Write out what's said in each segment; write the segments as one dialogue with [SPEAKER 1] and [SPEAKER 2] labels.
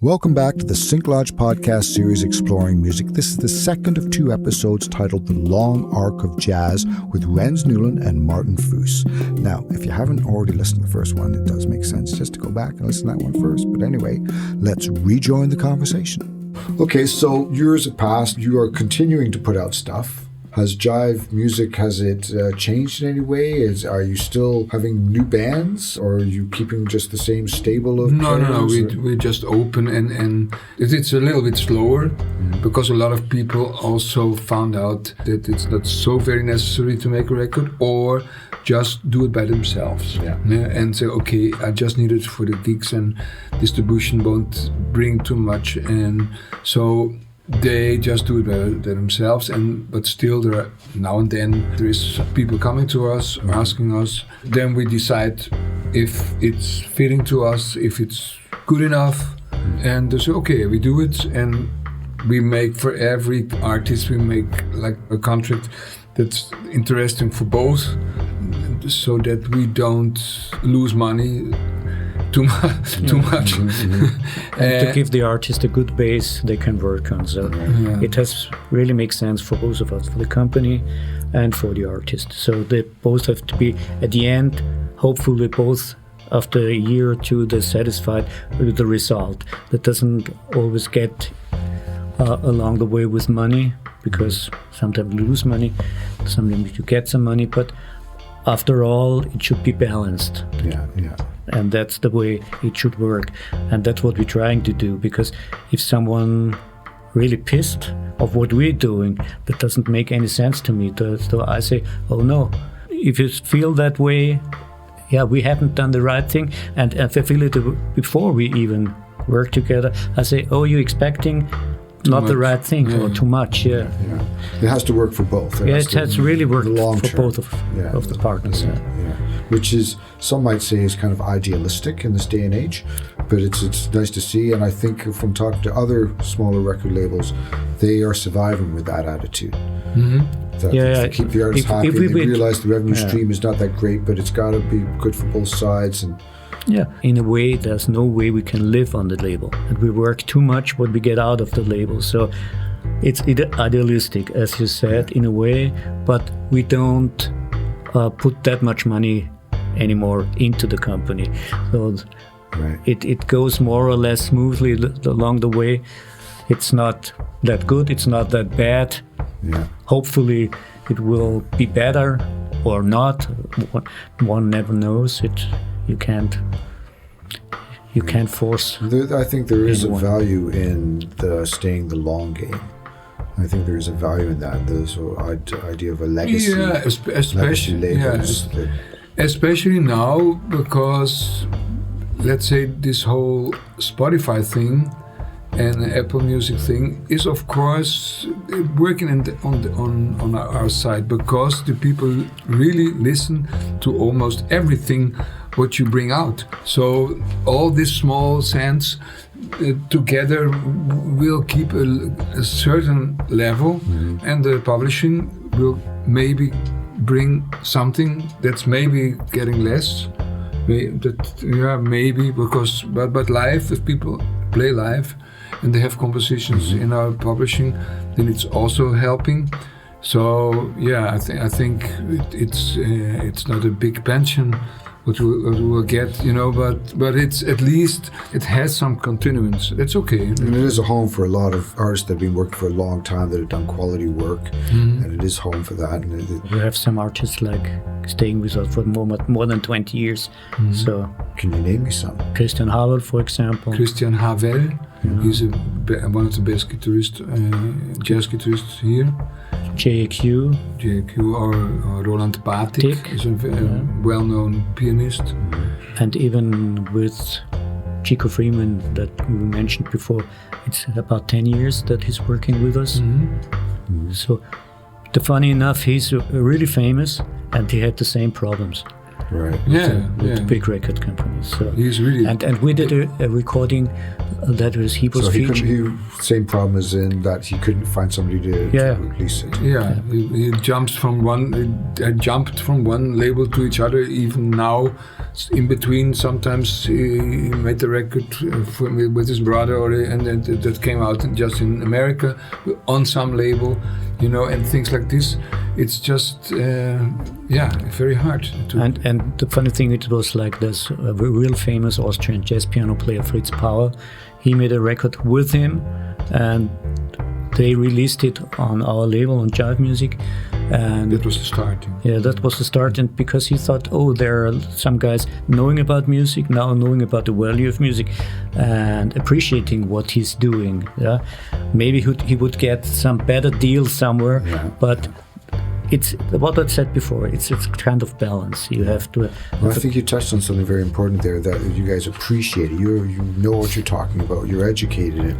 [SPEAKER 1] Welcome back to the SyncLodge podcast series exploring music. This is the second of two episodes titled The Long Arc of Jazz with Rens, Newland and Martin Fuss. Now, if you haven't already listened to the first one, it does make sense just to go back and listen to that one first. But anyway, let's rejoin the conversation. Okay, so years have passed. You are continuing to put out stuff. Has Jive Music, has it changed in any way? Are you still having new bands, or are you keeping just the same stable of
[SPEAKER 2] No. We're just open, and it's a little bit slower because a lot of people also found out that it's not so very necessary to make a record, or just do it by themselves. And say, okay, I just need it for the gigs, and distribution won't bring too much, and so they just do it by themselves, but still there are, now and then there is people coming to us, asking us. Then we decide if it's fitting to us, if it's good enough, and they say, okay, we do it, and we make for every artist, we make like a contract that's interesting for both, so that we don't lose money too much.
[SPEAKER 3] And to give the artist a good base they can work on. So it has really makes sense for both of us, for the company and for the artist. So they both have to be, at the end, hopefully both after a year or two, they're satisfied with the result. That doesn't always get along the way with money, because sometimes you lose money, sometimes you get some money, but after all, it should be balanced. And that's the way it should work. And that's what we're trying to do, because if someone really pissed of what we're doing, that doesn't make any sense to me. So I say, oh no, if you feel that way, we haven't done the right thing. And if I feel it before we even work together, I say, oh, you're expecting not the right thing or too much. It
[SPEAKER 1] has to work for both.
[SPEAKER 3] It has to really work for both of the partners.
[SPEAKER 1] Which is, some might say, is kind of idealistic in this day and age, but it's nice to see. And I think from talking to other smaller record labels, they are surviving with that attitude. To keep the artists happy. They realize the revenue stream is not that great, but it's got to be good for both sides. And
[SPEAKER 3] in a way, there's no way we can live on the label, and we work too much what we get out of the label. So it's idealistic, as you said, in a way, but we don't put that much money anymore into the company. So it goes more or less smoothly along the way. It's not that good, it's not that bad. Hopefully it will be better or not. One never knows. You can't force.
[SPEAKER 1] I think there is a value in staying the long game. I think there is a value in that. There's an idea of a legacy.
[SPEAKER 2] Especially now, because let's say this whole Spotify thing and Apple Music thing is, of course, working on our side, because the people really listen to almost everything what you bring out. So all these small cents together will keep a certain level, and the publishing will maybe bring something that's maybe getting less. Maybe because but live, if people play live and they have compositions in our publishing, then it's also helping. So I think it's not a big pension what we'll get, but it's at least it has some continuance. That's okay.
[SPEAKER 1] And it is a home for a lot of artists that have been working for a long time, that have done quality work, and it is home for that. And
[SPEAKER 3] we have some artists like staying with us for more than 20 years. So
[SPEAKER 1] can you name me some?
[SPEAKER 3] Christian Havel, for example.
[SPEAKER 2] Christian Havel, he's one of the best jazz guitarists here. JQ or Roland Batik is a well-known pianist.
[SPEAKER 3] And even with Chico Freeman that we mentioned before, it's about 10 years that he's working with us. So funny enough, he's really famous and he had the same problems.
[SPEAKER 1] Right.
[SPEAKER 3] With big record companies. So
[SPEAKER 2] he's really
[SPEAKER 3] and we did a recording that was he was featured.
[SPEAKER 1] Same problem as in that he couldn't find somebody to release it.
[SPEAKER 2] He jumped from one label to each other. Even now, in between, sometimes he made the record with his brother, and that came out just in America on some label, and things like this. It's just very hard.
[SPEAKER 3] And the funny thing, it was like this a real famous Austrian jazz piano player, Fritz Pauer. He made a record with him, and they released it on our label on Jive Music. And
[SPEAKER 2] that was the start.
[SPEAKER 3] Yeah, that was the start. And because he thought, there are some guys knowing about music, now knowing about the value of music and appreciating what he's doing. Yeah, maybe he would get some better deal somewhere, but it's what I said before. It's kind of balance. You have to.
[SPEAKER 1] Well, I think you touched on something very important there, that you guys appreciate it. You know what you're talking about. You're educated,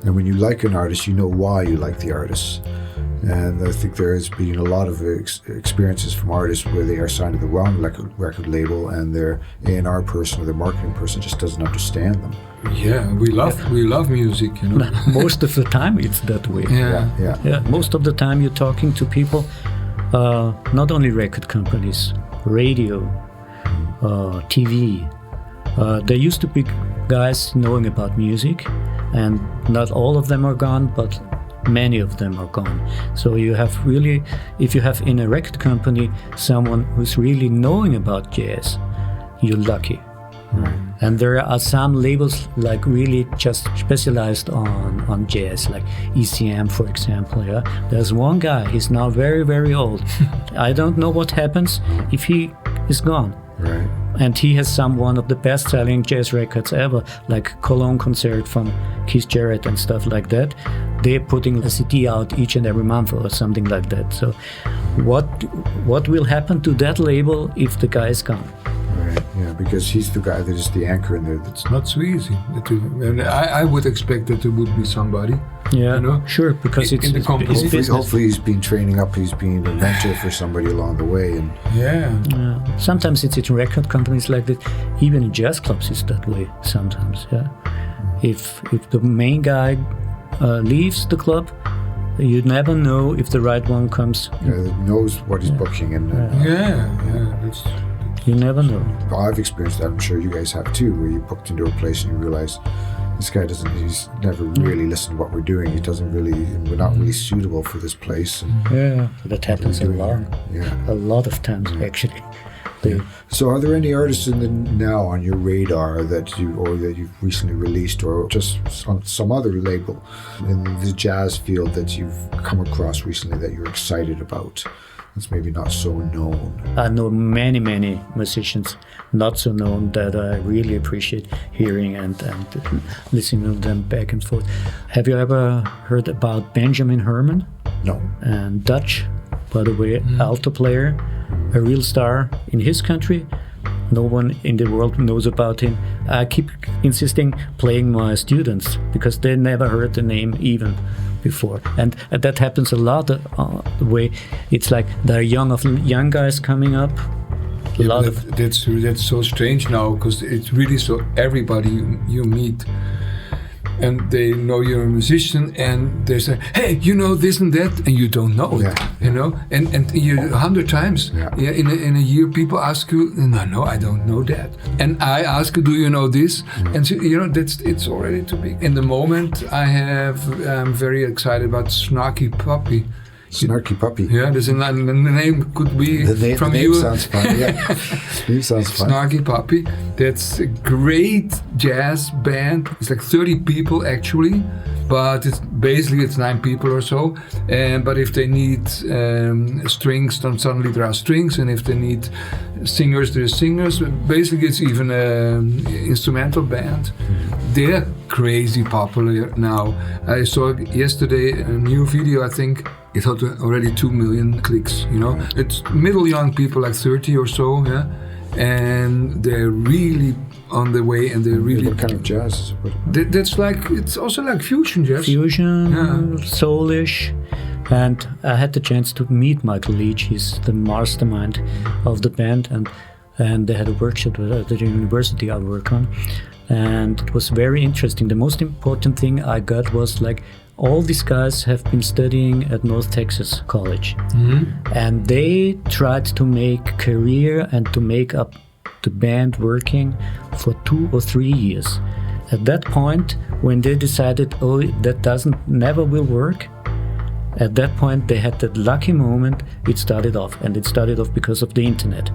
[SPEAKER 1] and when you like an artist, you know why you like the artist. And I think there has been a lot of experiences from artists where they are signed to the wrong record label, and their A&R person or their marketing person just doesn't understand them.
[SPEAKER 2] Yeah, we love music,
[SPEAKER 3] Most of the time it's that way.
[SPEAKER 2] Yeah.
[SPEAKER 3] Most of the time you're talking to people, not only record companies, radio, TV. There used to be guys knowing about music, and not all of them are gone, but many of them are gone. So you have really, if you have in a record company someone who's really knowing about jazz, you're lucky.
[SPEAKER 1] Right.
[SPEAKER 3] And there are some labels like really just specialized on jazz, like ECM, for example. Yeah, there's one guy. He's now very, very old. I don't know what happens if he is gone.
[SPEAKER 1] Right.
[SPEAKER 3] And he has one of the best-selling jazz records ever, like Cologne Concert from Keith Jarrett and stuff like that. They're putting a CD out each and every month or something like that. So, what will happen to that label if the guy is gone?
[SPEAKER 1] Right. Yeah, because he's the guy that is the anchor in there.
[SPEAKER 2] It's not so easy. And I would expect that there would be somebody.
[SPEAKER 3] Yeah, sure, because it's
[SPEAKER 2] the company.
[SPEAKER 1] Hopefully he's been training up. He's been a mentor for somebody along the way. And
[SPEAKER 3] sometimes it's in record companies like that. Even in jazz clubs, it's that way sometimes. Yeah, if the main guy leaves the club, you never know if the right one comes.
[SPEAKER 1] Knows what he's booking, and
[SPEAKER 3] you never know.
[SPEAKER 1] Well, I've experienced that. I'm sure you guys have too, where you booked into a place and you realize this guy he's never really listened to what we're doing. We're not really suitable for this place.
[SPEAKER 3] And that happens a lot. A lot of times, actually.
[SPEAKER 1] So are there any artists now on your radar that you've recently released, or just on some other label in the jazz field that you've come across recently that you're excited about? That's maybe not so known.
[SPEAKER 3] I know many musicians not so known that I really appreciate hearing and listening to them back and forth. Have you ever heard about Benjamin Herman?
[SPEAKER 1] No.
[SPEAKER 3] And Dutch, by the way, alto player, a real star in his country. No one in the world knows about him. I keep insisting playing my students because they never heard the name even before, and that happens a lot. The way it's like there are young guys coming up.
[SPEAKER 2] That's so strange now, because it's really so everybody you meet, and they know you're a musician, and they say, "Hey, you know this and that," and you don't know it. And you 100 times in a year, people ask you, "No, I don't know that," and I ask you, "Do you know this?" And so, it's already too big. In the moment, I'm very excited about Snarky Puppy.
[SPEAKER 1] Snarky Puppy.
[SPEAKER 2] Yeah, there's the name could be from
[SPEAKER 1] the name
[SPEAKER 2] you.
[SPEAKER 1] Sounds fun. Yeah, name sounds fun.
[SPEAKER 2] Snarky Puppy. That's a great jazz band. It's like 30 people actually, but it's 9 people or so. But if they need strings, then suddenly there are strings, and if they need singers, there are singers. Basically, it's even an instrumental band. They're crazy popular now. I saw yesterday a new video, I think. It had already 2 million clicks, It's middle young people, like 30 or so, and they're really on the way, and they're really...
[SPEAKER 1] What kind of jazz is it?
[SPEAKER 2] It's also like fusion jazz.
[SPEAKER 3] Fusion, soulish. And I had the chance to meet Michael Leach. He's the mastermind of the band, and and they had a workshop at the university I work on, and it was very interesting. The most important thing I got was like, all these guys have been studying at North Texas College, and they tried to make career and to make up the band working for 2 or 3 years. At that point, when they decided, oh, that never will work, at that point they had that lucky moment, it started off. And it started off because of the internet,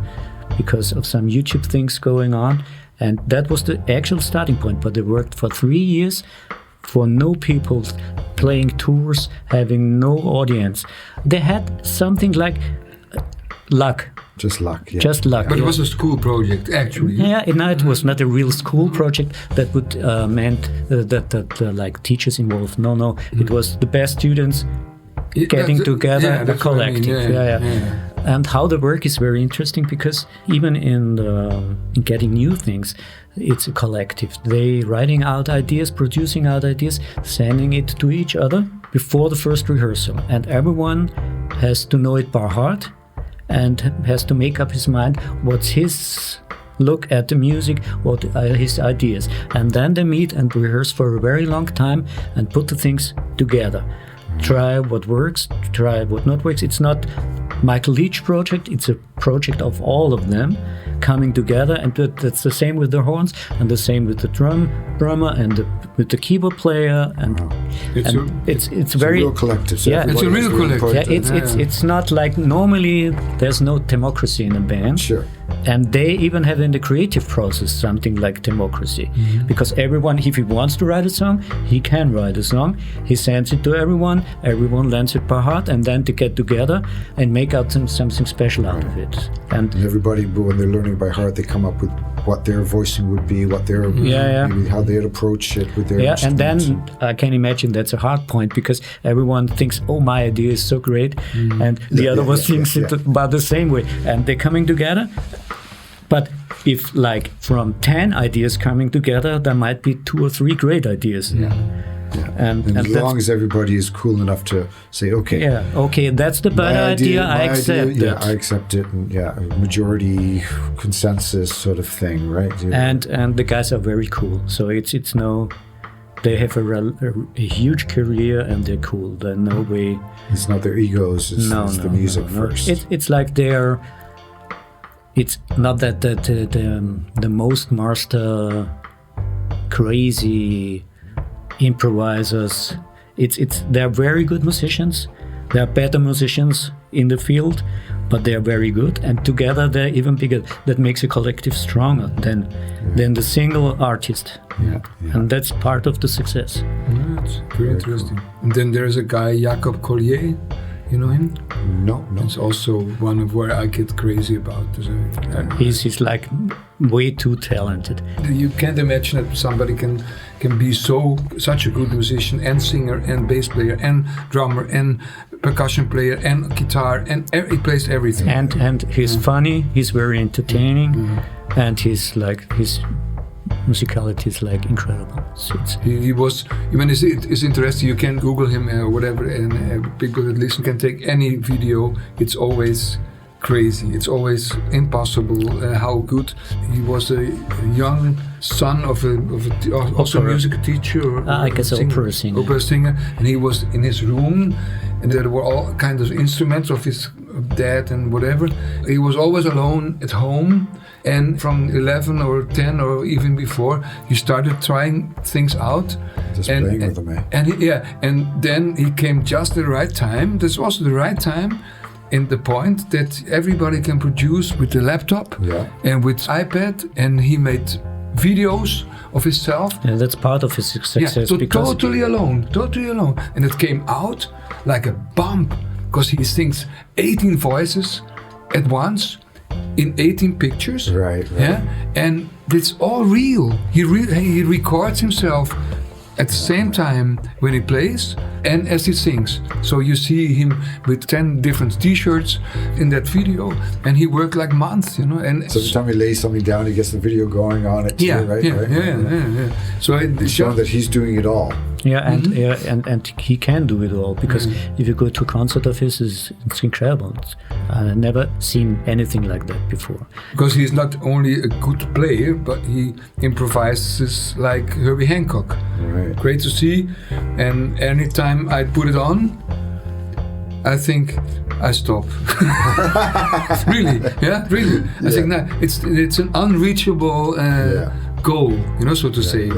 [SPEAKER 3] because of some YouTube things going on. And that was the actual starting point. But they worked for 3 years for no people, playing tours, having no audience. They had something like luck.
[SPEAKER 1] Just luck, yeah.
[SPEAKER 3] Just luck.
[SPEAKER 2] But it was a school project, actually.
[SPEAKER 3] Yeah, it was not a real school project that would meant that like teachers involved. No, it was the best students getting together, the collective. Yeah. And how the work is very interesting, because even in getting new things, it's a collective. They writing out ideas, producing out ideas, sending it to each other before the first rehearsal, and everyone has to know it by heart and has to make up his mind what's his look at the music, what are his ideas. And then they meet and rehearse for a very long time and put the things together. Try what works, try what not works. It's not Michael Leach project, it's a project of all of them coming together, and that's the same with the horns and the same with the drummer and with the keyboard player, and it's very
[SPEAKER 1] a real collective. So
[SPEAKER 2] it's a real collective.
[SPEAKER 3] It's not like normally there's no democracy in a band.
[SPEAKER 1] Sure.
[SPEAKER 3] And they even have in the creative process something like democracy, because everyone, if he wants to write a song, he can write a song. He sends it to everyone learns it by heart, and then they get together and make out something special out of it. And
[SPEAKER 1] everybody, when they're learning by heart, they come up with what their voicing would be, what their maybe how they'd approach it with their instruments. And then I can imagine that's a hard point, because everyone thinks, oh, my idea is so great, and the other one thinks it about the same way, and they're coming together. But if like from 10 ideas coming together, there might be 2 or 3 great ideas. And as long as everybody is cool enough to say, okay,
[SPEAKER 3] that's the better idea, I accept it.
[SPEAKER 1] I accept it, and a majority consensus sort of thing, right?
[SPEAKER 3] And the guys are very cool, so it's no, they have a huge career and they're cool. They're no way.
[SPEAKER 1] It's not their egos. It's the music first.
[SPEAKER 3] It's like they're. It's not that the most master crazy improvisers. They're very good musicians. They are better musicians in the field, but they are very good. And together they're even bigger. That makes a collective stronger than the single artist. And that's part of the success.
[SPEAKER 2] That's very interesting. Cool. And then there's a guy, Jacob Collier. You know him?
[SPEAKER 1] No.
[SPEAKER 2] It's also one of where I get crazy about.
[SPEAKER 3] He's like way too talented.
[SPEAKER 2] You can't imagine that somebody can be such a good musician and singer and bass player and drummer and percussion player and guitar, and he plays everything.
[SPEAKER 3] And he's funny. He's very entertaining, and his musicality is like incredible.
[SPEAKER 2] He was. It's interesting. You can Google him or whatever, and people that listen can take any video. It's always crazy. It's always impossible how good he was. A young son of also a music teacher.
[SPEAKER 3] I guess opera singer.
[SPEAKER 2] And he was in his room, and there were all kinds of instruments of his dad and whatever. He was always alone at home. And from 11 or 10 or even before, he started trying things out.
[SPEAKER 1] Just playing with them,
[SPEAKER 2] and then he came just the right time. This was the right time, in the point that everybody can produce with the laptop and with iPad, and he made videos of himself.
[SPEAKER 3] Yeah, that's part of his success.
[SPEAKER 2] Yeah, so totally alone. And it came out like a bomb, because he sings 18 voices at once, in 18 pictures,
[SPEAKER 1] right.
[SPEAKER 2] Yeah, and it's all real. He records himself at the same time when he plays, and as he sings. So you see him with 10 different T-shirts in that video, and he worked like months, And
[SPEAKER 1] so every time he lays something down, he gets the video going on it too, right?
[SPEAKER 2] Yeah. So
[SPEAKER 1] it's showing that he's doing it all.
[SPEAKER 3] Yeah, and he can do it all, because if you go to a concert of his, it's incredible. I've never seen anything like that before.
[SPEAKER 2] Because he's not only a good player, but he improvises like Herbie Hancock.
[SPEAKER 1] Right.
[SPEAKER 2] Great to see. And anytime I put it on, I think I stop. Really. I think no, it's an unreachable goal, so to say.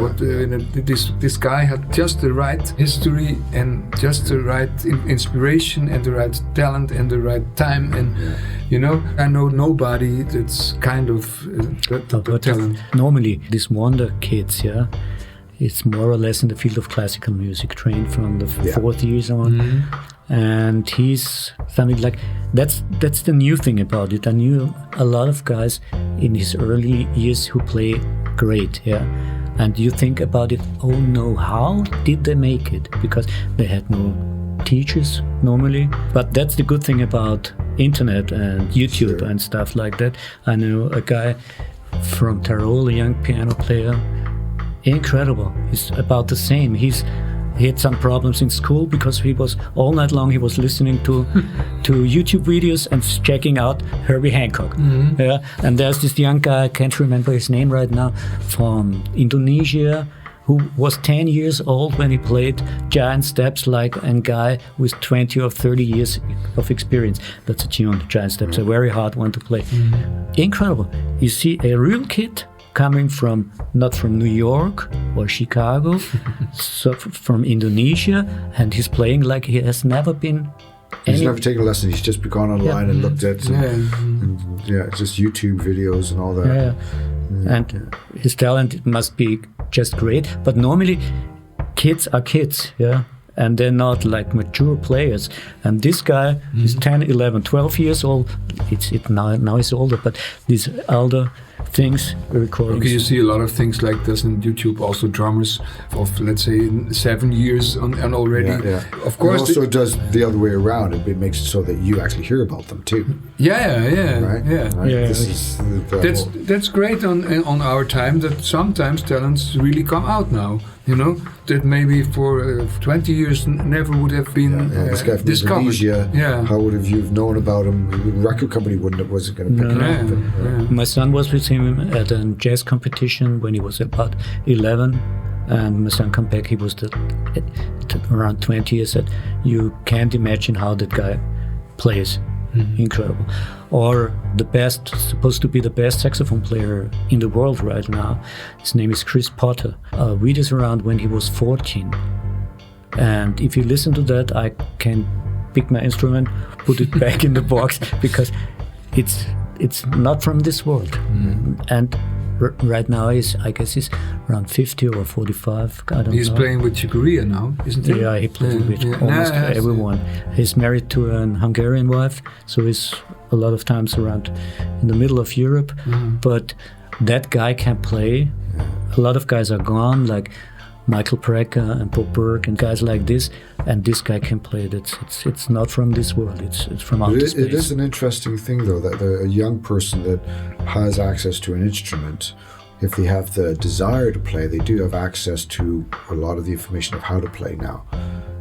[SPEAKER 2] This guy had just the right history and just the right inspiration and the right talent and the right time, and I know nobody that's kind of that talent.
[SPEAKER 3] Normally, these wonder kids, it's more or less in the field of classical music, trained from the fourth years on. And he's something like that's the new thing about it. I knew a lot of guys in his early years who play great, and you think about it, oh no, how did they make it? Because they had no teachers normally. But that's the good thing about internet and YouTube and stuff like that. I know a guy from Tyrol, a young piano player, incredible. He's about the same. He had some problems in school because he was all night long listening to YouTube videos and checking out Herbie Hancock. And there's this young guy, I can't remember his name right now, from Indonesia, who was 10 years old when he played Giant Steps like a guy with 20 or 30 years of experience. That's a tune, Giant Steps, a very hard one to play. Incredible. You see a real kid coming not from New York or Chicago, so from Indonesia, and he's playing like he has never been.
[SPEAKER 1] He's never taken a lesson. He's just gone online and looked at just YouTube videos and all that.
[SPEAKER 3] And his talent must be just great. But normally, kids are kids, and they're not like mature players. And this guy is 10, 11, 12 years old. Now he's older, but these elder things recordings.
[SPEAKER 2] Okay, you see a lot of things like this on YouTube. Also, drummers of, let's say, 7 years on already. Of course,
[SPEAKER 1] it also does the other way around. It makes it so that you actually hear about them too.
[SPEAKER 2] That's great on our time. That sometimes talents really come out now. That maybe for 20 years never would have been
[SPEAKER 1] this guy from
[SPEAKER 2] discovered.
[SPEAKER 1] Indonesia, how would you have known about him? The record company wasn't going to pick him up.
[SPEAKER 3] My son was with him at a jazz competition when he was about 11, and my son came back. He was around 20. I said, "You can't imagine how that guy plays. Incredible." Or supposed to be the best saxophone player in the world right now. His name is Chris Potter. We was around when he was 14. And if you listen to that, I can pick my instrument, put it back in the box, because it's not from this world. And right now I guess he's around 50 or 45. I don't know.
[SPEAKER 2] He's playing with Chicoria now, isn't he?
[SPEAKER 3] Yeah, he plays with almost everyone. He's married to an Hungarian wife, so he's a lot of times around in the middle of Europe. But that guy can play. A lot of guys are gone, like Michael Parecka and Bob Burke and guys like this, and this guy can play it. It's not from this world. It's from outer space.
[SPEAKER 1] It is an interesting thing, though, that a young person that has access to an instrument, if they have the desire to play, they do have access to a lot of the information of how to play now.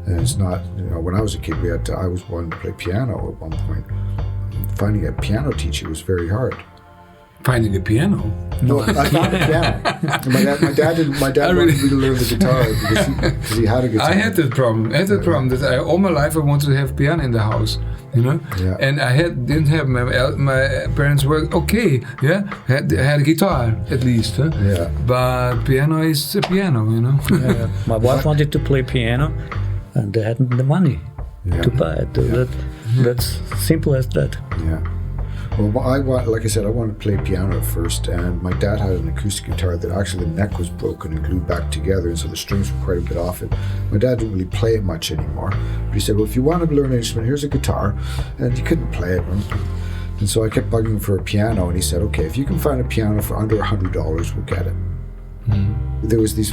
[SPEAKER 1] And it's not, when I was a kid, I was wanting to play piano at one point. Finding a piano teacher was very hard.
[SPEAKER 2] Finding a piano?
[SPEAKER 1] No, I found a piano. My dad wanted me to learn the guitar because he had a guitar.
[SPEAKER 2] I had that problem. That all my life I wanted to have piano in the house, And I didn't have my parents were okay, had a guitar at least, But piano is a piano,
[SPEAKER 3] My wife wanted to play piano, and they hadn't the money to buy it. That's simple as that.
[SPEAKER 1] Yeah. Well, like I said, I wanted to play piano at first, and my dad had an acoustic guitar that actually the neck was broken and glued back together, and so the strings were quite a bit off it. My dad didn't really play it much anymore, but he said, well, if you want to learn an instrument, here's a guitar, and he couldn't play it. And so I kept bugging him for a piano, and he said, okay, if you can find a piano for under $100, we'll get it. There was these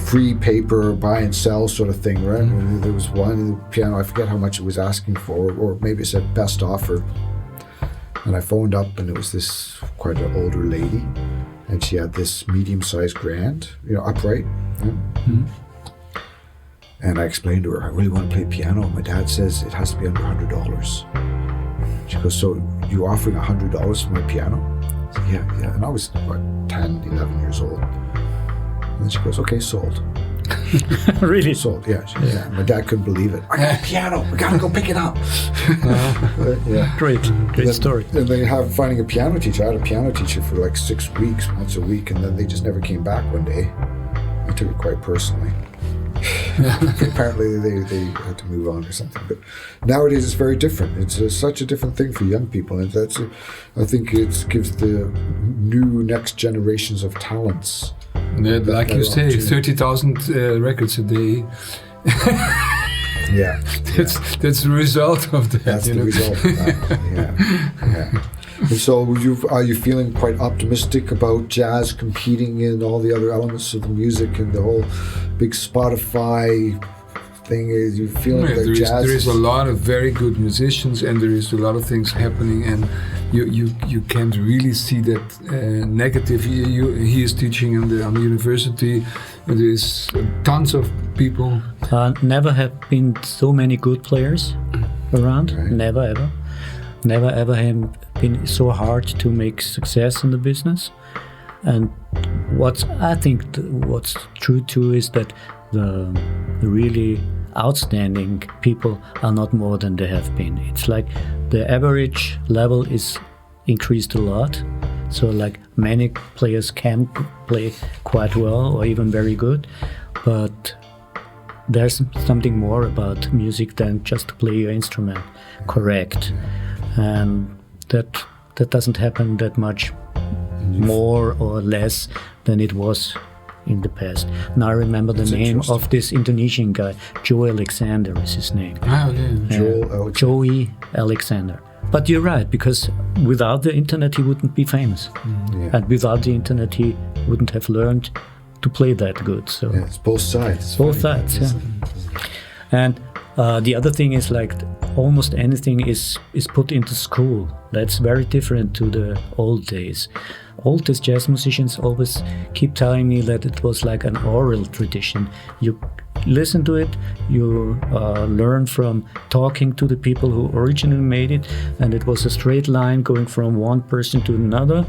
[SPEAKER 1] free paper, buy and sell sort of thing, right? And there was one piano, I forget how much it was asking for, or maybe it said best offer. And I phoned up, and it was this quite an older lady, and she had this medium-sized grand, upright. And I explained to her, I really want to play piano. My dad says it has to be under $100. She goes, so you offering $100 for my piano? I said, yeah. And I was about 10, 11 years old. And then she goes, okay, sold.
[SPEAKER 3] Really?
[SPEAKER 1] Sold, yeah. My dad couldn't believe it. I got a piano. We got to go pick it up.
[SPEAKER 3] Great story.
[SPEAKER 1] And they finding a piano teacher. I had a piano teacher for like 6 weeks, once a week, and then they just never came back one day. I took it quite personally. Apparently they had to move on or something. But nowadays it's very different. It's such a different thing for young people, and I think it gives the new next generations of talents.
[SPEAKER 2] Like you say, 30,000 records a day.
[SPEAKER 1] Yeah,
[SPEAKER 2] that's the result of that.
[SPEAKER 1] That's the result of that. Yeah. And so are you feeling quite optimistic about jazz competing in all the other elements of the music and the whole big Spotify thing? Is you feeling that jazz?
[SPEAKER 2] There is a lot of very good musicians, and there is a lot of things happening, and you can't really see that negative. He is teaching on the university. There is tons of people.
[SPEAKER 3] Never have been so many good players around. Right. Never ever have been so hard to make success in the business. And what's true too is that the really outstanding people are not more than they have been. It's like the average level is increased a lot. So like many players can play quite well or even very good, but there's something more about music than just to play your instrument correct. And that doesn't happen that much more or less than it was in the past. Now I remember the name of this Indonesian guy, Joe Alexander is his name. Joey Alexander. But you're right, because without the internet he wouldn't be famous. And without the internet he wouldn't have learned to play that good. So
[SPEAKER 1] it's both sides.
[SPEAKER 3] Both sides, yeah. And the other thing is like almost anything is put into school. That's very different to the old days. Oldest jazz musicians always keep telling me that it was like an oral tradition. You listen to it, you learn from talking to the people who originally made it, and it was a straight line going from one person to another,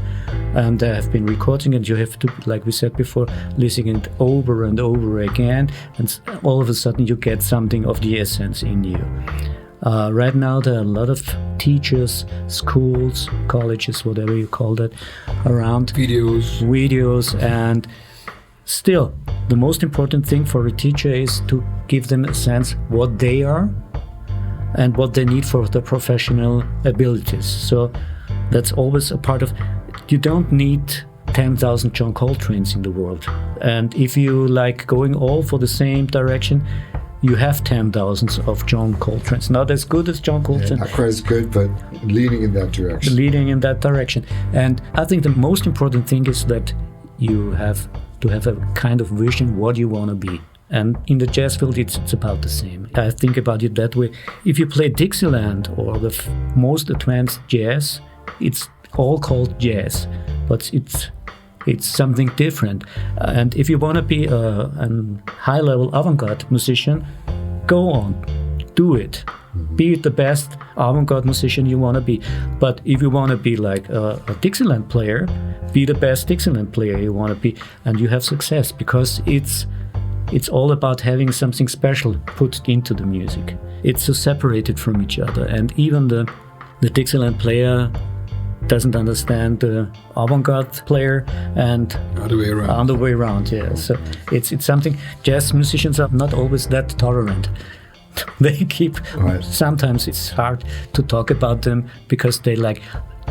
[SPEAKER 3] and they have been recording, and you have to, like we said before, listening it over and over again, and all of a sudden you get something of the essence in you. Right now there are a lot of teachers, schools, colleges, whatever you call that, around. Videos, and still, the most important thing for a teacher is to give them a sense what they are and what they need for their professional abilities. So that's always a part of, you don't need 10,000 John Coltrane's in the world. And if you like going all for the same direction, you have 10,000 of John Coltrane's. Not as good as John Coltrane.
[SPEAKER 1] Not quite as good, but leading in that direction. And I think the most important thing is that you have to have a kind of vision what you want to be. And in the jazz field, it's about the same. I think about it that way. If you play Dixieland or the most advanced jazz, it's all called jazz, but it's something different. And if you want to be a high-level avant-garde musician, go on, do it. Be the best avant-garde musician you want to be. But if you want to be like a Dixieland player, be the best Dixieland player you want to be, and you have success, because it's all about having something special put into the music. It's so separated from each other, and even the Dixieland player doesn't understand the avant-garde player, and other way around. Yeah. So it's something. Jazz musicians are not always that tolerant. They keep. Right. Sometimes it's hard to talk about them because they like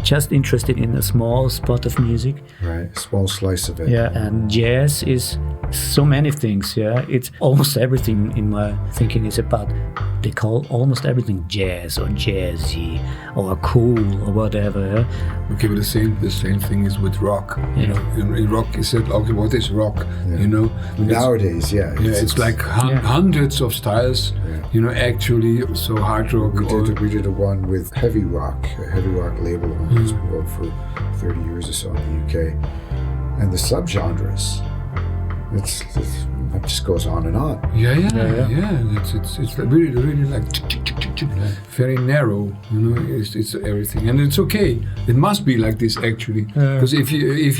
[SPEAKER 1] just interested in a small spot of music. Right, a small slice of it.
[SPEAKER 3] Yeah, and jazz is so many things. Yeah, it's almost everything in my thinking is about they call almost everything jazz or jazzy or cool or whatever. Yeah?
[SPEAKER 2] Okay, but the same thing is with rock. You know, in rock, you said, okay, what is rock?
[SPEAKER 1] Yeah.
[SPEAKER 2] You know,
[SPEAKER 1] nowadays,
[SPEAKER 2] it's like hundreds of styles.
[SPEAKER 1] Yeah.
[SPEAKER 2] You know, actually, so hard rock.
[SPEAKER 1] We did a one with heavy rock, a heavy rock label that's been going for 30 years or so in the UK, and the subgenres. It just goes on and on.
[SPEAKER 2] Yeah. It's really like very narrow. You know, it's everything, and it's okay. It must be like this actually, because if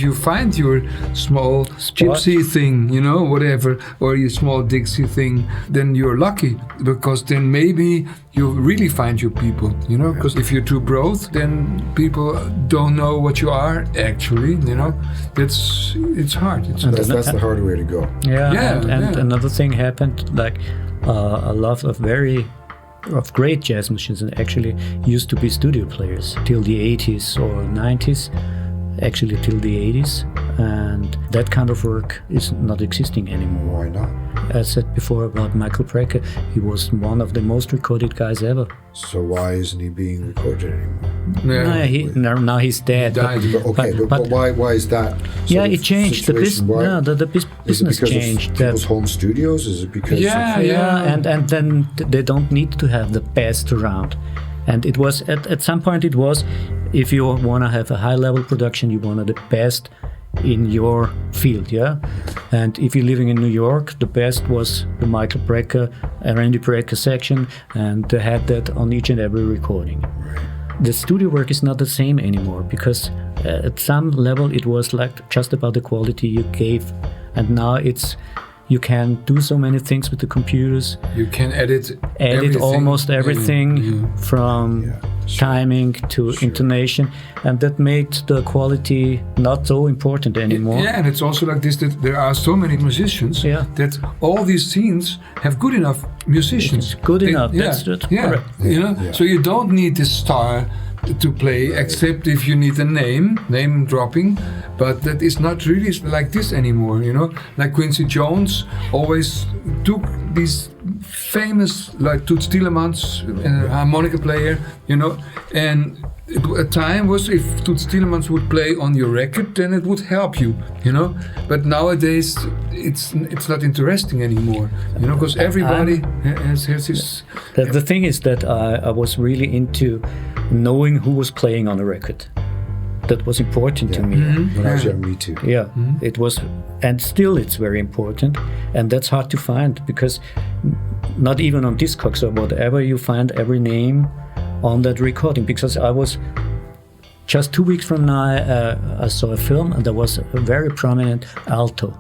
[SPEAKER 2] you find your small gypsy thing, you know, whatever, or your small Dixie thing, then you're lucky, because then maybe you really find your people. You know, because if you're too broad, then people don't know what you are actually. You know, it's hard.
[SPEAKER 1] That's the harder way to go.
[SPEAKER 3] And another thing happened, like a lot of great jazz musicians actually used to be studio players till the 80s or 90s, actually till the 80s, and that kind of work is not existing anymore.
[SPEAKER 1] Why not?
[SPEAKER 3] As I said before about Michael Brecker, he was one of the most recorded guys ever.
[SPEAKER 1] So why isn't he being recorded anymore?
[SPEAKER 3] Now he's dead.
[SPEAKER 1] But why is that?
[SPEAKER 3] It changed. The business changed.
[SPEAKER 1] People's home studios? Is it because?
[SPEAKER 3] And then they don't need to have the best around. And it was at some point it was, if you want to have a high level production, you wanted the best in your field, and if you're living in New York, the best was the Michael Brecker and Randy Brecker section, and they had that on each and every recording. The studio work is not the same anymore, because at some level it was like just about the quality you gave, and now you can do so many things with the computers.
[SPEAKER 2] You can edit
[SPEAKER 3] almost everything from timing to intonation, and that made the quality not so important anymore.
[SPEAKER 2] And it's also like this, that there are so many musicians that all these scenes have good enough musicians. That's correct. You know, so you don't need this star to play, except if you need a name dropping, but that is not really like this anymore, you know. Like Quincy Jones always took these famous, like Toots Thielemans, harmonica player, you know, and a time was if Toots Thielemans would play on your record, then it would help you, you know. But nowadays it's not interesting anymore, you know, because everybody has his.
[SPEAKER 3] The thing is that I was really into knowing who was playing on a record. That was important to me.
[SPEAKER 1] When I was young, me too.
[SPEAKER 3] It was, and still it's very important, and that's hard to find, because not even on Discogs or whatever you find every name on that recording. Because I was just 2 weeks from now, I saw a film, and there was a very prominent alto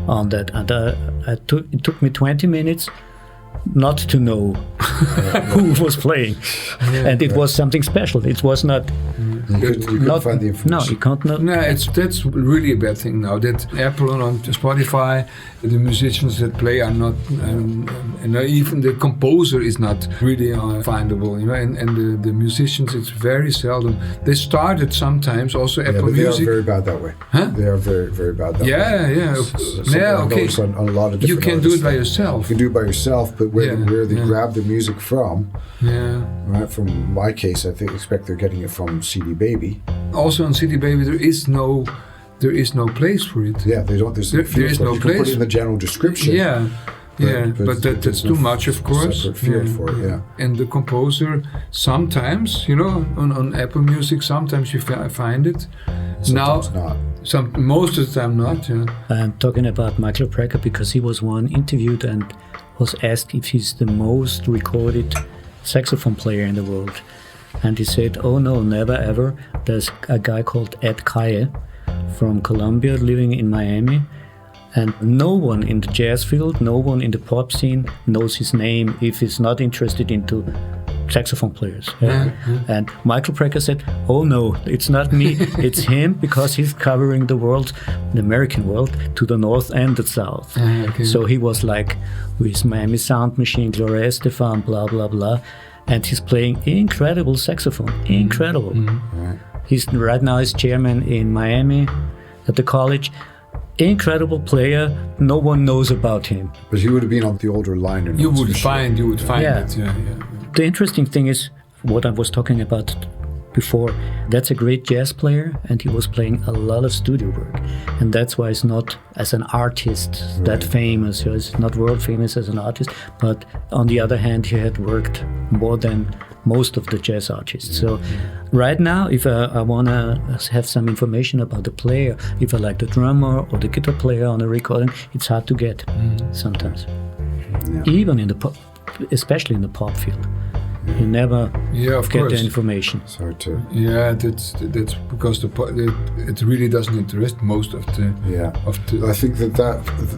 [SPEAKER 3] on that, and it took me 20 minutes not to know who was playing, and it was something special. It was not.
[SPEAKER 1] You couldn't find the information.
[SPEAKER 3] No, you can't.
[SPEAKER 2] That's really a bad thing now. That Apple and on Spotify, the musicians that play are not, and even the composer is not really findable. You know, and the musicians, it's very seldom. They started sometimes also Apple Music.
[SPEAKER 1] They are very bad that way.
[SPEAKER 2] Huh?
[SPEAKER 1] They are very, very bad that way.
[SPEAKER 2] Okay.
[SPEAKER 1] On a lot of different
[SPEAKER 2] you can do it by yourself.
[SPEAKER 1] You can do it by yourself, but where they grab the music from. Right. From my case, I expect they're getting it from CD Baby.
[SPEAKER 2] Also on CD Baby, there is no place for it.
[SPEAKER 1] Yeah, they don't. There is no place. Put it in the general description. But that's too much, of course.
[SPEAKER 2] Separate field for it. And the composer, sometimes, you know, on Apple Music, sometimes you find it.
[SPEAKER 1] Sometimes not.
[SPEAKER 2] Most of the time not.
[SPEAKER 3] I'm talking about Michael Brecker because he was one interviewed and was asked if he's the most recorded saxophone player in the world. And he said, oh no, never ever. There's a guy called Ed Kaye from Colombia living in Miami. And no one in the jazz field, no one in the pop scene knows his name if he's not interested into saxophone players. And Michael Brecker said, oh no, it's not me, it's him, because he's covering the world, the American world, to the north and the south. So he was like with Miami Sound Machine, Gloria Estefan, blah, blah, blah. And he's playing incredible saxophone, incredible. He's right now is chairman in Miami at the college. incredible player. No one knows about him.
[SPEAKER 1] But he would have been on the older liner notes.
[SPEAKER 2] You would find
[SPEAKER 3] Yeah.
[SPEAKER 2] it. Yeah.
[SPEAKER 3] The interesting thing is what I was talking about before. That's a great jazz player, and he was playing a lot of studio work, and that's why he's not as an artist that famous. He's not world famous as an artist, but on the other hand, he had worked more than most of the jazz artists. So right now, if I want to have some information about the player, if I like the drummer or the guitar player on a recording, it's hard to get sometimes. Even in the pop, especially in the pop field. You never get the information.
[SPEAKER 1] It's hard to.
[SPEAKER 2] Yeah, that's because it really doesn't interest most of the.
[SPEAKER 1] Yeah.
[SPEAKER 2] Of the
[SPEAKER 1] I think that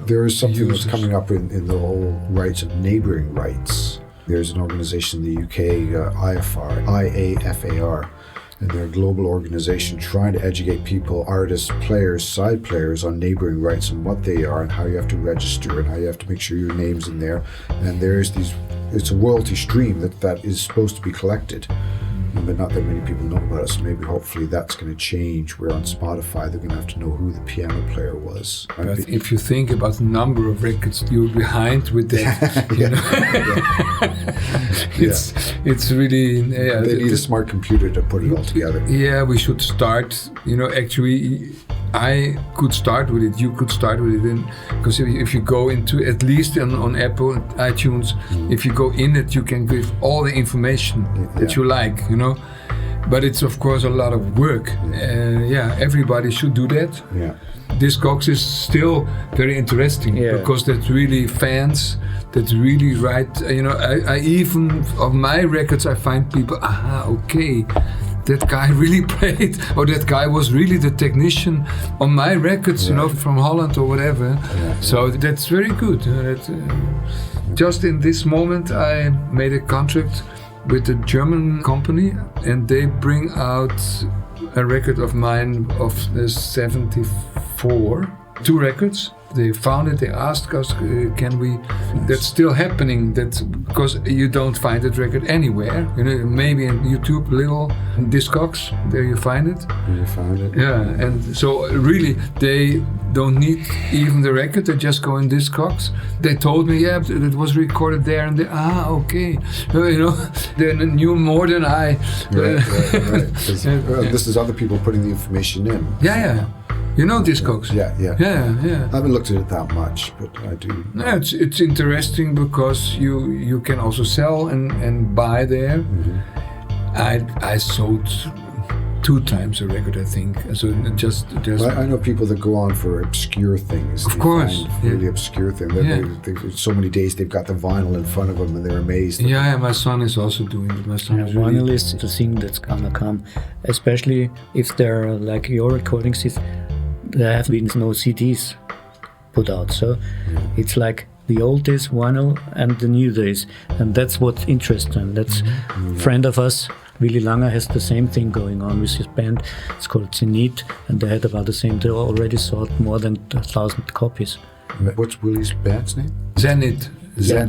[SPEAKER 1] there is something
[SPEAKER 2] users.
[SPEAKER 1] that's coming up in the whole rights of neighboring rights. There's an organization in the UK, IAFAR, and they're a global organization trying to educate people, artists, players, side players on neighboring rights and what they are and how you have to register and how you have to make sure your name's in there. And there's it's a royalty stream that is supposed to be collected, but not that many people know about it. So maybe hopefully that's going to change, where on Spotify they're going to have to know who the piano player was.
[SPEAKER 2] But if you think about the number of records you're behind with that, you know, it's really
[SPEAKER 1] they need a smart computer to put it all together.
[SPEAKER 2] Yeah, we should start. You know, actually, I could start with it. You could start with it, because if you go into, at least on Apple iTunes, if you go in it, you can give all the information that you like. You know, but it's of course a lot of work. Everybody should do that.
[SPEAKER 1] Yeah.
[SPEAKER 2] Discogs is still very interesting because that's really fans that really write. You know, I even of my records I find people. Okay. That guy really played, or that guy was really the technician on my records, you know, from Holland or whatever. Yeah. So that's very good. Just in this moment, I made a contract with a German company, and they bring out a record of mine of the 74, 2 records. They found it. They asked us, "Can we?" That's still happening. That's because you don't find that record anywhere. You know, maybe in YouTube, little Discogs. There you find it.
[SPEAKER 1] You found it.
[SPEAKER 2] Yeah, and so really, they don't need even the record. They just go in Discogs. They told me, it was recorded there and there. Okay. You know, they knew more than I.
[SPEAKER 1] Right. This is other people putting the information in.
[SPEAKER 2] Yeah. You know Discogs?
[SPEAKER 1] Yeah.
[SPEAKER 2] Yeah.
[SPEAKER 1] I haven't looked at it that much, but I do.
[SPEAKER 2] Yeah, it's interesting because you can also sell and buy there. Mm-hmm. I sold 2 times a record, I think. So just
[SPEAKER 1] I know people that go on for obscure things.
[SPEAKER 2] Of course,
[SPEAKER 1] really obscure things. They so many days they've got the vinyl in front of them and they're amazed.
[SPEAKER 2] Yeah, my son is also doing it. My son is really
[SPEAKER 3] vinyl is the thing that's gonna come, especially if they're like your recordings. There have been no CDs put out, so it's like the old days vinyl and the new days, and that's what interests them. That's a friend of us, Willy Langer, has the same thing going on with his band. It's called Zenith, and they had about the same. They already sold more than 1,000 copies.
[SPEAKER 1] What's Willy's band's name?
[SPEAKER 2] Zenith. Yeah.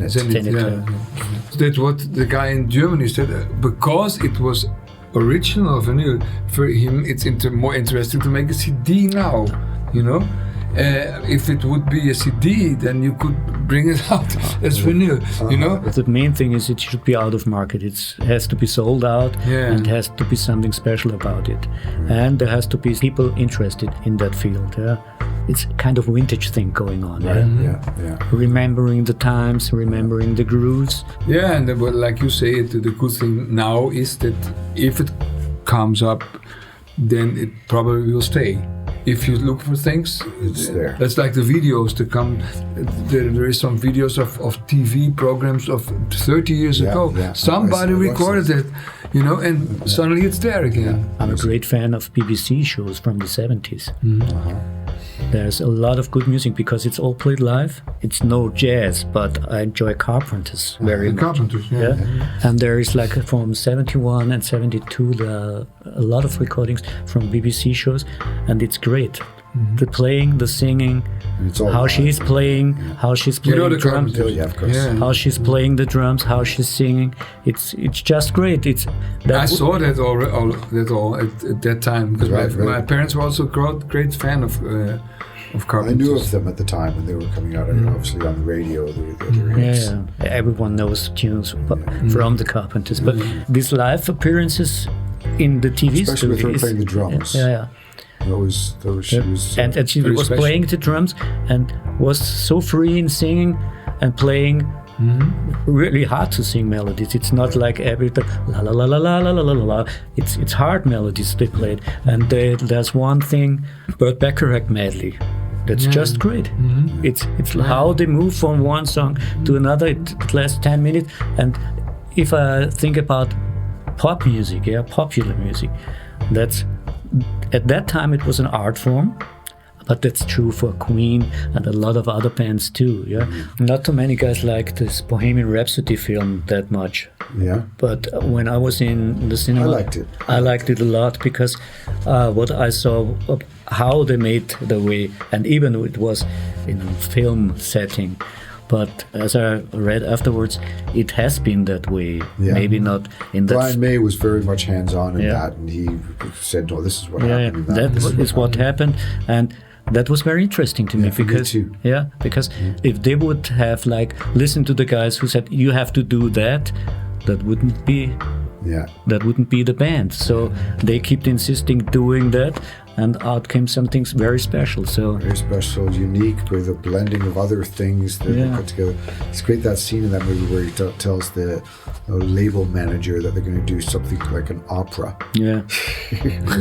[SPEAKER 2] That's what the guy in Germany said, because it was original vinyl. For him, it's more interesting to make a CD now, you know. If it would be a CD, then you could bring it out as vinyl, you know.
[SPEAKER 3] The main thing is it should be out of market. It has to be sold out, and has to be something special about it, and there has to be people interested in that field. It's kind of vintage thing going on.
[SPEAKER 1] Yeah.
[SPEAKER 3] Remembering the times, remembering the grooves.
[SPEAKER 2] Yeah, and like you say, the good thing now is that if it comes up, then it probably will stay. If you look for things,
[SPEAKER 1] it's there.
[SPEAKER 2] That's like the videos to come. There is some videos of TV programs of 30 years ago. Yeah. Somebody recorded it, you know, and suddenly it's there again.
[SPEAKER 3] I'm a great fan of BBC shows from the 70s. There's a lot of good music because it's all played live. It's no jazz, but I enjoy Carpenters very much.
[SPEAKER 2] Carpenters, yeah.
[SPEAKER 3] And there is like from 71 and 72, a lot of recordings from BBC shows, and it's great. The playing, the singing, how she's playing, how she's playing the drums, how she's playing the drums, how she's singing. It's just great.
[SPEAKER 2] I saw that all at that time because my parents were also great fan of of
[SPEAKER 1] I
[SPEAKER 2] carpenters.
[SPEAKER 1] knew of them at the time when they were coming out. I mean, obviously on the radio, their hits.
[SPEAKER 3] Everyone knows tunes from the Carpenters, but these live appearances in the TV
[SPEAKER 1] Especially with her
[SPEAKER 3] studio
[SPEAKER 1] playing the drums.
[SPEAKER 3] And she
[SPEAKER 2] very
[SPEAKER 3] was
[SPEAKER 2] special.
[SPEAKER 3] playing the drums and was so free in singing and playing really hard to sing melodies. It's not like everything la la la la la la la la la. It's hard melodies they played. And there's one thing, Burt Bacharach medley. That's just great. It's how they move from one song to another. It lasts 10 minutes. And if I think about pop music, popular music, that's at that time it was an art form. But that's true for Queen and a lot of other bands too. Not too many guys like this Bohemian Rhapsody film that much.
[SPEAKER 1] Yeah.
[SPEAKER 3] But when I was in the cinema,
[SPEAKER 1] I
[SPEAKER 3] liked it a lot because what I saw, how they made the way, and even though it was in a film setting. But as I read afterwards, it has been that way.
[SPEAKER 1] Yeah.
[SPEAKER 3] Maybe not in that.
[SPEAKER 1] Brian May was very much hands-on in that, and he said, "No, this is what happened."
[SPEAKER 3] That is what happened, and that was very interesting to me because
[SPEAKER 1] me too.
[SPEAKER 3] Because if they would have listened to the guys who said you have to do that, that wouldn't be the band. So they kept insisting doing that, and out came something very special. So
[SPEAKER 1] very special, unique, with a blending of other things that they put together. It's great, that scene in that movie where he tells the label manager that they're going to do something like an opera.
[SPEAKER 3] Yeah.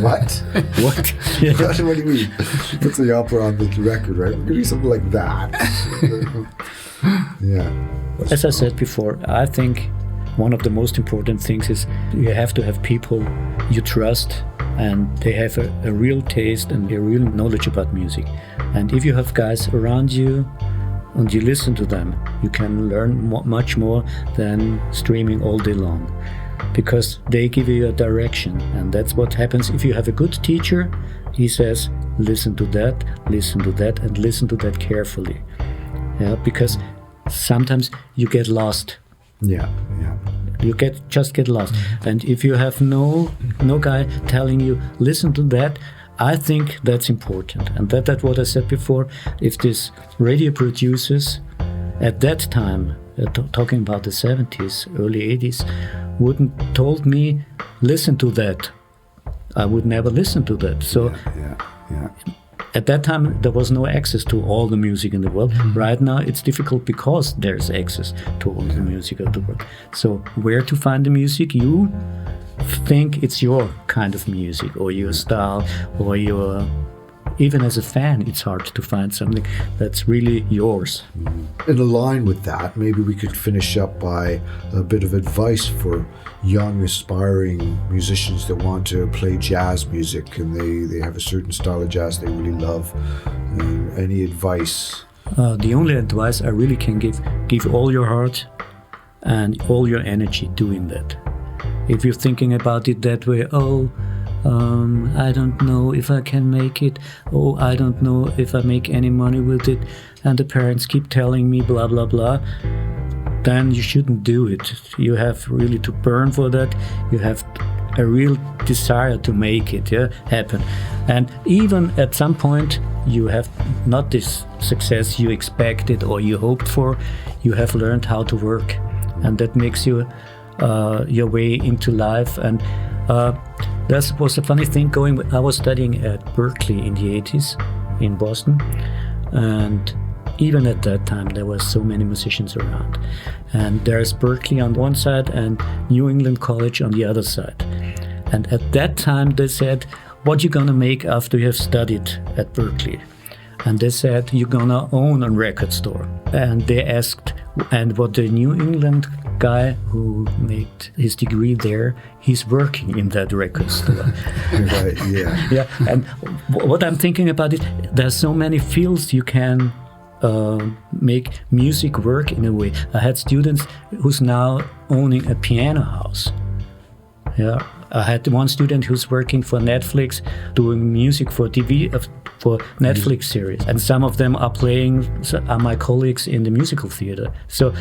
[SPEAKER 1] What? What? What do you mean? He puts the opera on the record, right? We're going to do something like that.
[SPEAKER 3] As I said before, I think one of the most important things is you have to have people you trust and they have a real taste and a real knowledge about music. And if you have guys around you and you listen to them, you can learn much more than streaming all day long, because they give you a direction. And that's what happens if you have a good teacher. He says, listen to that, and listen to that carefully. Because sometimes you get lost. You just get lost. And if you have no guy telling you, listen to that, I think that's important. And that's what I said before. If these radio producers at that time, talking about the 70s, early 80s, wouldn't told me, listen to that, I would never listen to that. So at that time, there was no access to all the music in the world. Right now, it's difficult because there's access to all the music of the world. So where to find the music? You think it's your kind of music or your style or your... Even as a fan, it's hard to find something that's really yours.
[SPEAKER 1] In line with that, maybe we could finish up by a bit of advice for young, aspiring musicians that want to play jazz music and they have a certain style of jazz they really love. Any advice?
[SPEAKER 3] The only advice I really can give all your heart and all your energy doing that. If you're thinking about it that way, I don't know if I can make it. I don't know if I make any money with it. And the parents keep telling me blah, blah, blah. Then you shouldn't do it. You have really to burn for that. You have a real desire to make it happen. And even at some point, you have not this success you expected or you hoped for. You have learned how to work. And that makes you your way into life. And that was a funny thing I was studying at Berklee in the 80s in Boston, and even at that time there were so many musicians around, and there's Berklee on one side and New England College on the other side. And at that time they said, what you gonna make after you have studied at Berklee? And they said, you're gonna own a record store. And they asked, and what the New England guy who made his degree there, he's working in that record store.
[SPEAKER 1] Right, yeah.
[SPEAKER 3] And what I'm thinking about it, there's so many fields you can make music work in a way. I had students who's now owning a piano house. I had one student who's working for Netflix, doing music for TV, for Netflix series. And some of them are my colleagues in the musical theater. So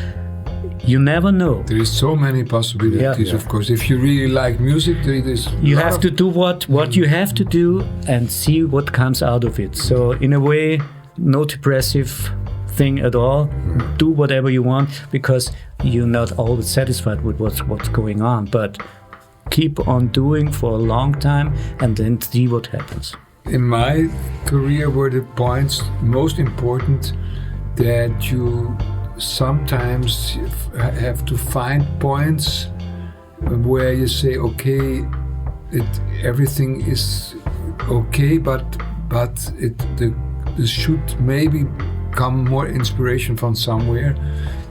[SPEAKER 3] you never know.
[SPEAKER 2] There is so many possibilities, of course. If you really like music, there is...
[SPEAKER 3] You have to do what you have to do and see what comes out of it. So in a way, no depressive thing at all. Do whatever you want, because you're not always satisfied with what's going on, but keep on doing for a long time and then see what happens.
[SPEAKER 2] In my career were the points most important, that you sometimes have to find points where you say, okay, everything is okay, but this should maybe come more inspiration from somewhere.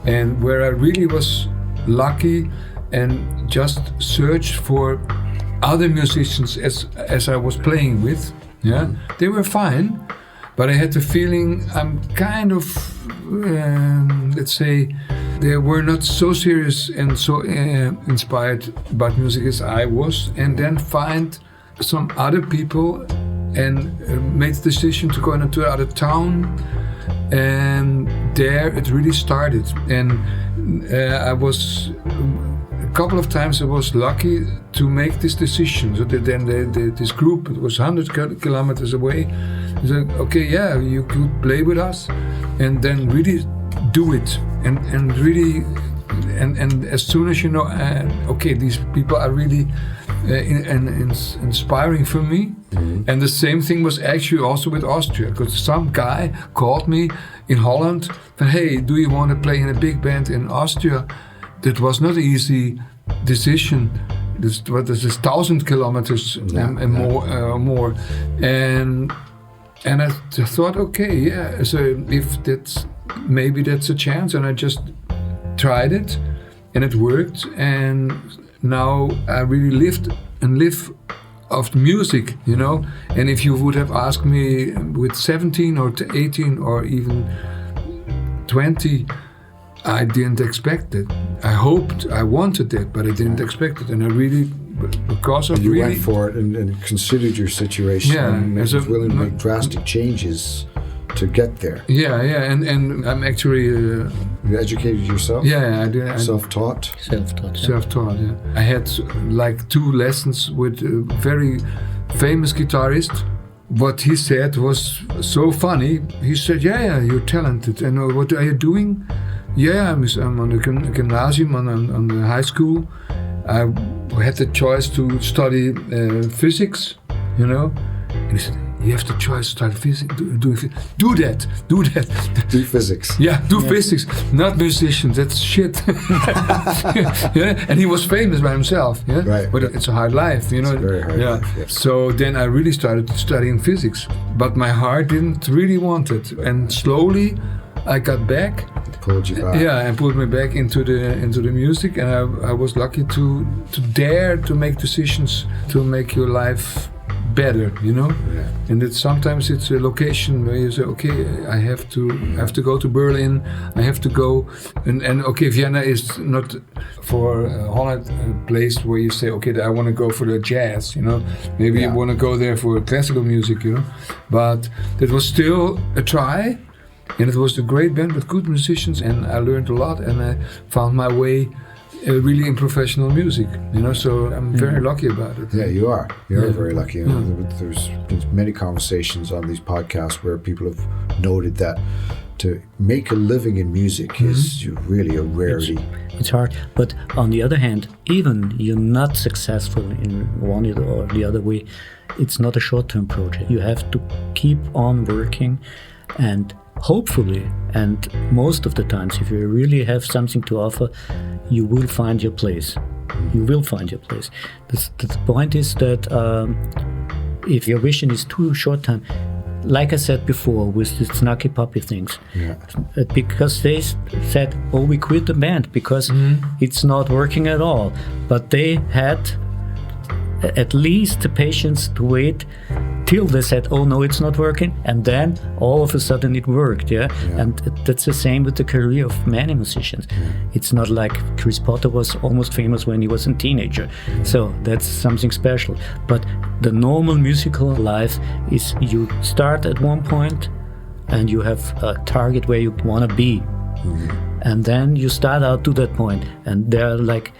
[SPEAKER 2] And where I really was lucky and just searched for other musicians as I was playing with, they were fine, but I had the feeling I'm kind of, let's say, they were not so serious and so inspired about music as I was, and then find some other people and made the decision to go into another town, and there it really started. And I was a couple of times I was lucky to make this decision. So then this group, it was 100 kilometers away, said, okay, yeah, you could play with us, and then really do it, and really, and as soon as you know, okay, these people are really inspiring for me. Mm-hmm. And the same thing was actually also with Austria, because some guy called me in Holland and, hey, do you want to play in a big band in Austria? That was not an easy decision. This is 1,000 kilometers and more. And I thought, okay, yeah, so if maybe that's a chance, and I just tried it, and it worked, and now I really live of the music, and if you would have asked me with 17 or 18 or even 20, I didn't expect it. I wanted it, but I didn't expect it, and I really, because of
[SPEAKER 1] you went for it and considered your situation, and was willing to make drastic changes to get there.
[SPEAKER 2] Yeah, and I'm actually...
[SPEAKER 1] you educated yourself?
[SPEAKER 2] Yeah, I did.
[SPEAKER 1] Self-taught?
[SPEAKER 2] Self-taught, yeah. I had like 2 lessons with a very famous guitarist. What he said was so funny. He said, yeah, you're talented. And what are you doing? Yeah, I'm on the gymnasium, on the high school. I had the choice to study physics, And he said, you have the choice to study physics. Do that.
[SPEAKER 1] Do physics.
[SPEAKER 2] Yeah, physics. Not musicians. That's shit. And he was famous by himself. Yeah,
[SPEAKER 1] right.
[SPEAKER 2] But it's a hard life,
[SPEAKER 1] It's a very hard life. Yeah.
[SPEAKER 2] So then I really started studying physics, but my heart didn't really want it, and slowly I got back.
[SPEAKER 1] Pulled you back.
[SPEAKER 2] Yeah, and pulled me back into the music, and I was lucky to dare to make decisions to make your life better, Yeah. And sometimes it's a location where you say, okay, I have to go to Berlin, I have to go, and okay, Vienna is not for Holland a place where you say, okay, I want to go for the jazz, Maybe you want to go there for classical music, But it was still a try. And it was a great band with good musicians, and I learned a lot, and I found my way really in professional music, so I'm very lucky about it.
[SPEAKER 1] Yeah, you are. You're very lucky. There's been many conversations on these podcasts where people have noted that to make a living in music is really a rarity.
[SPEAKER 3] It's hard, but on the other hand, even you're not successful in one or the other way, it's not a short-term project. You have to keep on working, and hopefully, and most of the times, if you really have something to offer, you will find your place. You will find your place. The point is that if your vision is too short time, like I said before with the Snarky Puppy things, because they said, we quit the band because it's not working at all. But they had at least the patience to wait till they said, no, it's not working, and then all of a sudden it worked, and that's the same with the career of many musicians. It's not like Chris Potter was almost famous when he was a teenager, so that's something special. But the normal musical life is you start at one point and you have a target where you want to be, and then you start out to that point, and there are like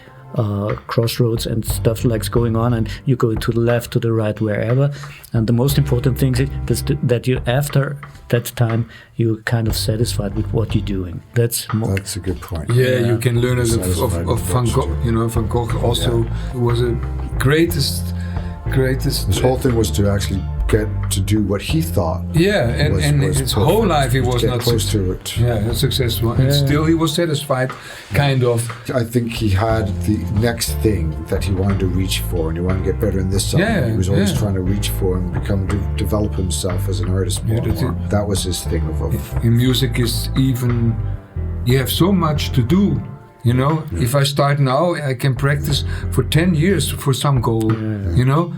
[SPEAKER 3] crossroads and stuff like's going on, and you go to the left, to the right, wherever. And the most important thing is that you, after that time, you're kind of satisfied with what you're doing. That's
[SPEAKER 1] a good point.
[SPEAKER 2] Yeah, you can learn it of Van Gogh. You know, Van Gogh also was a greatest.
[SPEAKER 1] His whole thing was to actually get to do what he thought.
[SPEAKER 2] Yeah, and his whole life he was not
[SPEAKER 1] close to it.
[SPEAKER 2] Yeah, successful, and still he was satisfied, kind of.
[SPEAKER 1] I think he had the next thing that he wanted to reach for, and he wanted to get better in this song.
[SPEAKER 2] Yeah,
[SPEAKER 1] he was always trying to reach for and develop himself as an artist more. That was his thing.
[SPEAKER 2] In music is even, you have so much to do. You know, if I start now, I can practice for 10 years for some goal. You know,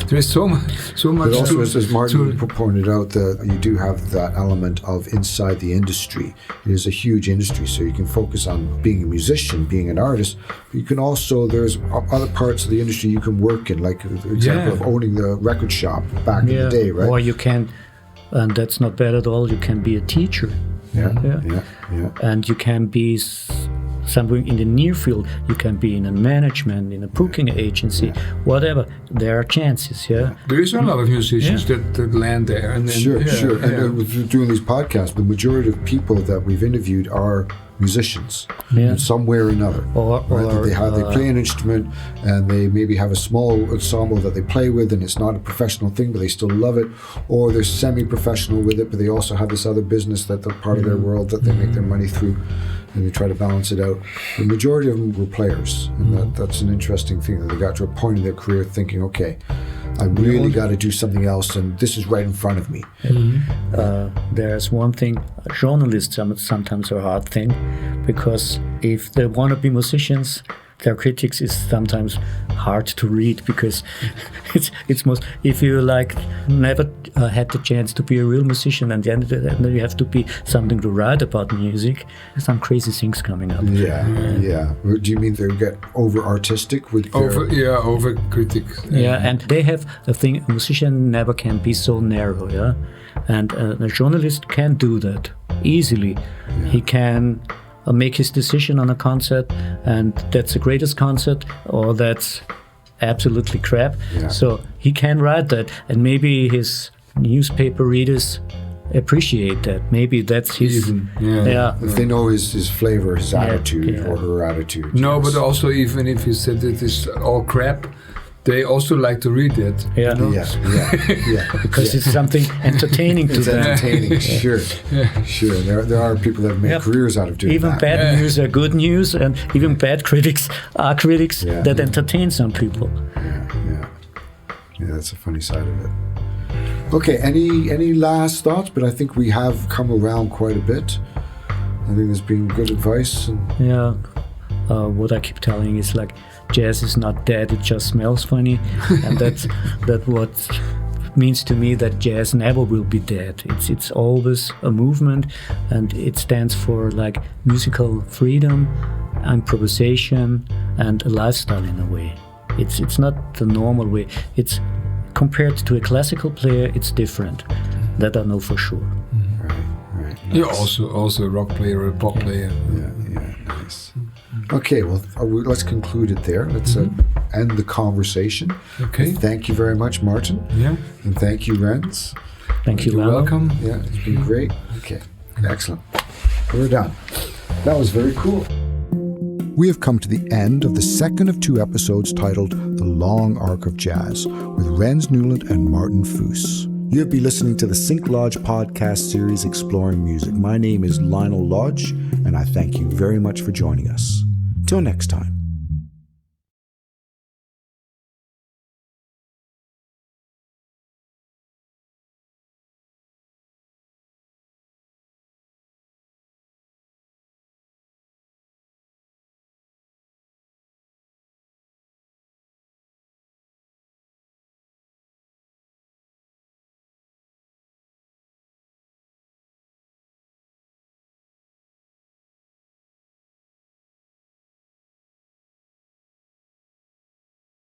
[SPEAKER 2] there is so much.
[SPEAKER 1] But also, as Martin pointed out, that you do have that element of inside the industry. It is a huge industry, so you can focus on being a musician, being an artist. But you can also, there's other parts of the industry you can work in, like the example of owning the record shop back in the day, right?
[SPEAKER 3] Or you can, and that's not bad at all. You can be a teacher.
[SPEAKER 1] Yeah.
[SPEAKER 3] And you can be something in the near field. You can be in a management, in a booking agency, whatever. There are chances.
[SPEAKER 2] There is a lot of musicians that land there. And then,
[SPEAKER 1] sure. And doing these podcasts, the majority of people that we've interviewed are musicians in some way or another.
[SPEAKER 3] Or
[SPEAKER 1] they play an instrument, and they maybe have a small ensemble that they play with, and it's not a professional thing, but they still love it. Or they're semi-professional with it, but they also have this other business that they're part of their world that they make their money through, and they try to balance it out. The majority of them were players, and that's an interesting thing, that they got to a point in their career thinking, okay, I really got to do something else, and this is right in front of me.
[SPEAKER 3] There's one thing, journalists sometimes are a hard thing, because if they want to be musicians, their critics is sometimes hard to read, because it's most, if you never had the chance to be a real musician, and then you have to be something to write about music, some crazy things coming up.
[SPEAKER 1] Yeah. Do you mean they get over artistic with
[SPEAKER 2] over critics?
[SPEAKER 3] And they have a thing, a musician never can be so narrow, and a journalist can do that easily. He can make his decision on a concert, and that's the greatest concert, or that's absolutely crap. So he can write that, and maybe his newspaper readers appreciate that. Maybe that's his.
[SPEAKER 1] If they know his flavor, his attitude, or her attitude.
[SPEAKER 2] No, but also even if he said it is all crap, they also like to read it.
[SPEAKER 3] Because it's something entertaining to them.
[SPEAKER 1] Entertaining, sure. There are people that make careers out of doing
[SPEAKER 3] even
[SPEAKER 1] that.
[SPEAKER 3] Even bad news are good news, and even bad critics are critics that entertain some people.
[SPEAKER 1] Yeah, that's a funny side of it. Okay, any last thoughts? But I think we have come around quite a bit. I think there's been good advice.
[SPEAKER 3] What I keep telling is jazz is not dead, it just smells funny. And that's what means to me that jazz never will be dead. It's always a movement, and it stands for musical freedom, improvisation, and a lifestyle in a way. It's not the normal way. It's compared to a classical player, it's different. That I know for sure.
[SPEAKER 1] Right.
[SPEAKER 2] Nice. You're also a rock player or a pop player.
[SPEAKER 1] Yeah, nice. Okay, well, let's conclude it there. Let's end the conversation.
[SPEAKER 2] Okay.
[SPEAKER 1] Thank you very much, Martin.
[SPEAKER 2] Yeah.
[SPEAKER 1] And thank you, Rens.
[SPEAKER 3] Thank you,
[SPEAKER 2] You're welcome.
[SPEAKER 1] Yeah, it's been great. Okay, excellent. We're done. That was very cool. We have come to the end of the second of 2 episodes titled The Long Arc of Jazz with Rens Newland and Martin Fuss. You have been listening to the SyncLodge podcast series Exploring Music. My name is Lionel Lodge, and I thank you very much for joining us. Till next time.